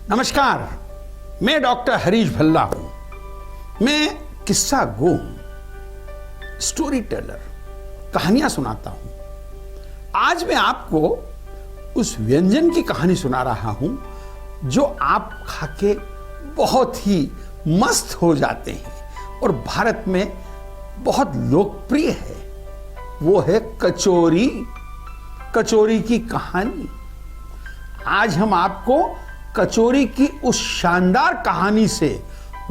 नमस्कार, मैं डॉक्टर हरीश भल्ला हूं। मैं किस्सा गो हूं, स्टोरी टेलर, कहानियां सुनाता हूं। आज मैं आपको उस व्यंजन की कहानी सुना रहा हूं जो आप खाके बहुत ही मस्त हो जाते हैं और भारत में बहुत लोकप्रिय है। वो है कचौरी। कचौरी की कहानी। आज हम आपको कचौरी की उस शानदार कहानी से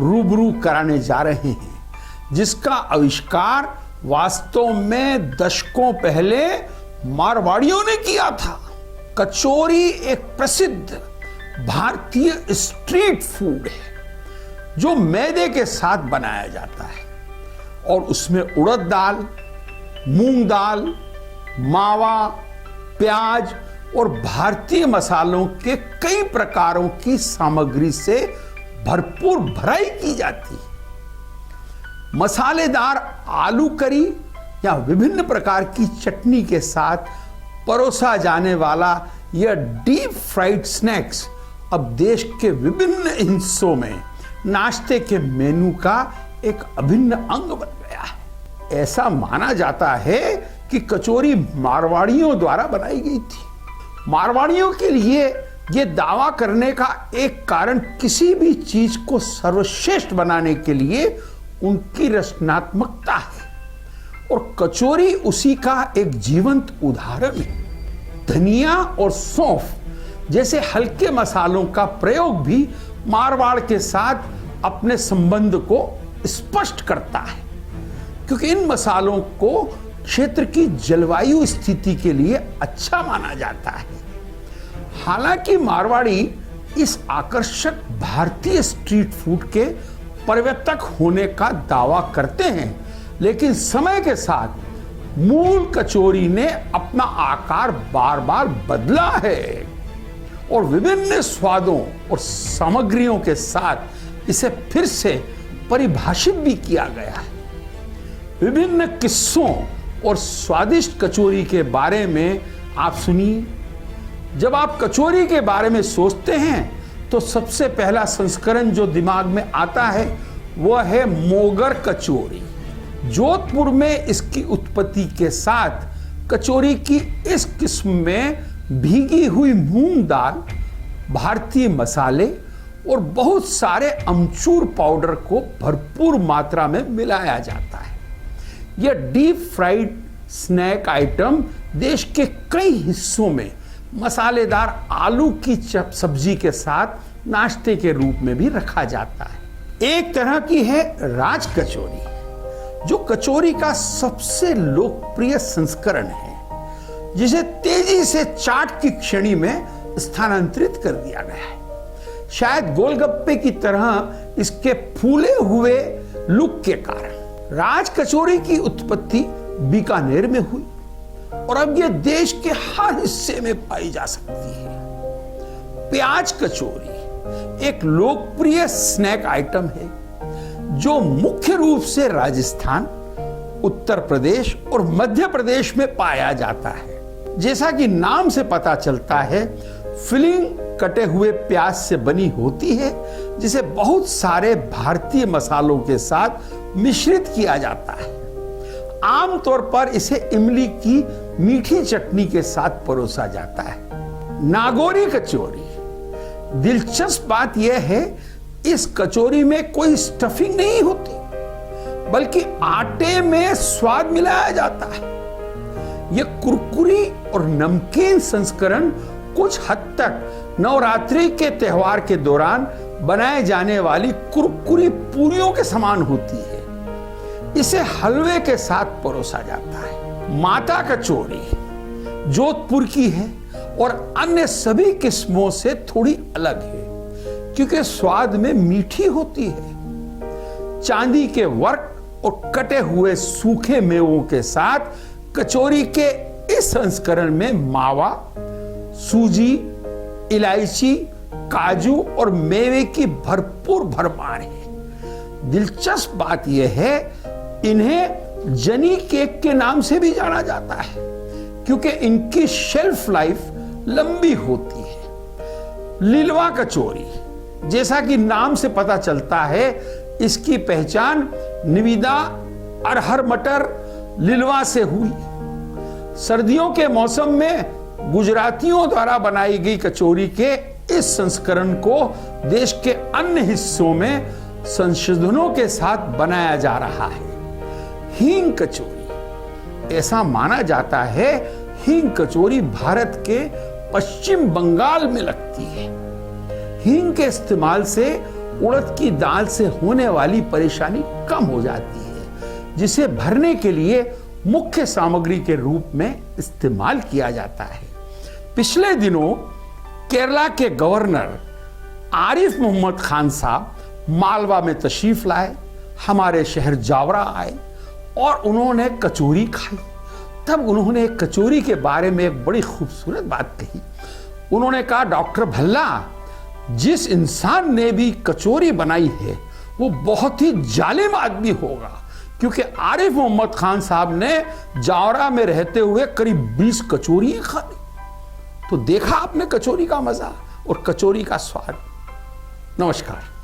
रूबरू कराने जा रहे हैं जिसका आविष्कार वास्तव में दशकों पहले मारवाड़ियों ने किया था। कचौरी एक प्रसिद्ध भारतीय स्ट्रीट फूड है जो मैदे के साथ बनाया जाता है और उसमें उड़द दाल, मूंग दाल, मावा, प्याज और भारतीय मसालों के कई प्रकारों की सामग्री से भरपूर भराई की जाती है। मसालेदार आलू करी या विभिन्न प्रकार की चटनी के साथ परोसा जाने वाला यह डीप फ्राइड स्नैक्स अब देश के विभिन्न हिस्सों में नाश्ते के मेनू का एक अभिन्न अंग बन गया है। ऐसा माना जाता है कि कचौरी मारवाड़ियों द्वारा बनाई गई थी। मारवाड़ियों के लिए यह दावा करने का एक कारण किसी भी चीज को सर्वश्रेष्ठ बनाने के लिए उनकी रचनात्मकता है और कचौरी उसी का एक जीवंत उदाहरण है। धनिया और सौंफ जैसे हल्के मसालों का प्रयोग भी मारवाड़ के साथ अपने संबंध को स्पष्ट करता है क्योंकि इन मसालों को क्षेत्र की जलवायु स्थिति के लिए अच्छा माना जाता है। हालांकि मारवाड़ी इस आकर्षक भारतीय स्ट्रीट फूड के प्रवर्तक होने का दावा करते हैं, लेकिन समय के साथ मूल कचौरी ने अपना आकार बार बार बदला है और विभिन्न स्वादों और सामग्रियों के साथ इसे फिर से परिभाषित भी किया गया है। विभिन्न किस्सों और स्वादिष्ट कचौरी के बारे में आप सुनिए। जब आप कचौरी के बारे में सोचते हैं तो सबसे पहला संस्करण जो दिमाग में आता है वह है मोगर कचौरी। जोधपुर में इसकी उत्पत्ति के साथ कचौरी की इस किस्म में भीगी हुई मूंग दाल, भारतीय मसाले और बहुत सारे अमचूर पाउडर को भरपूर मात्रा में मिलाया जाता है। यह डीप फ्राइड स्नैक आइटम देश के कई हिस्सों में मसालेदार आलू की सब्जी के साथ नाश्ते के रूप में भी रखा जाता है। एक तरह की है राज कचौरी जो कचौरी का सबसे लोकप्रिय संस्करण है जिसे तेजी से चाट की श्रेणी में स्थानांतरित कर दिया गया है। शायद गोलगप्पे की तरह इसके फूले हुए लुक के कारण। राज कचौरी की उत्पत्ति बीकानेर में हुई और अब यह देश के हर हिस्से में पाई जा सकती है। प्याज कचौरी एक लोकप्रिय स्नैक आइटम है जो मुख्य रूप से राजस्थान, उत्तर प्रदेश और मध्य प्रदेश में पाया जाता है। जैसा कि नाम से पता चलता है, फिलिंग कटे हुए प्याज से बनी होती है जिसे बहुत सारे भारतीय मसालों के साथ मिश्रित किया जाता है। आमतौर पर इसे इमली की मीठी चटनी के साथ परोसा जाता है। नागौरी कचौरी। दिलचस्प बात यह है, इस कचौरी में कोई स्टफिंग नहीं होती बल्कि आटे में स्वाद मिलाया जाता है। यह कुरकुरी और नमकीन संस्करण कुछ हद तक नवरात्रि के त्योहार के दौरान बनाए जाने वाली कुरकुरी पूरियों के समान होती है। इसे हलवे के साथ परोसा जाता है। माता कचौरी जोधपुर की है और अन्य सभी किस्मों से थोड़ी अलग है क्योंकि स्वाद में मीठी होती है। चांदी के वर्क और कटे हुए सूखे मेवों के साथ कचौरी के इस संस्करण में मावा, सूजी, इलायची, काजू और मेवे की भरपूर भरमार है। दिलचस्प बात यह है, इन्हें जनी केक के नाम से भी जाना जाता है क्योंकि इनकी शेल्फ लाइफ लंबी होती है। लीलवा कचौरी जैसा कि नाम से पता चलता है, इसकी पहचान निविदा अरहर मटर लिलवा से हुई। सर्दियों के मौसम में गुजरातियों द्वारा बनाई गई कचौरी के इस संस्करण को देश के अन्य हिस्सों में संशोधनों के साथ बनाया जा रहा है। हींग कचौरी, ऐसा माना जाता है हींग कचौरी भारत के पश्चिम बंगाल में लगती है। हींग के इस्तेमाल से उड़द की दाल से होने वाली परेशानी कम हो जाती है, जिसे भरने के लिए मुख्य सामग्री के रूप में इस्तेमाल किया जाता है। पिछले दिनों केरला के गवर्नर आरिफ मोहम्मद खान साहब मालवा में तशरीफ लाए, हमारे शहर जावरा आए और उन्होंने कचौरी खाई। तब उन्होंने एक कचौरी के बारे में एक बड़ी खूबसूरत बात कही। उन्होंने कहा, डॉक्टर भल्ला, जिस इंसान ने भी कचौरी बनाई है वो बहुत ही जालिम आदमी होगा, क्योंकि आरिफ मोहम्मद खान साहब ने जावरा में रहते हुए करीब 20 कचौरियां खा ली। तो देखा आपने कचौरी का मजा और कचौरी का स्वाद। नमस्कार।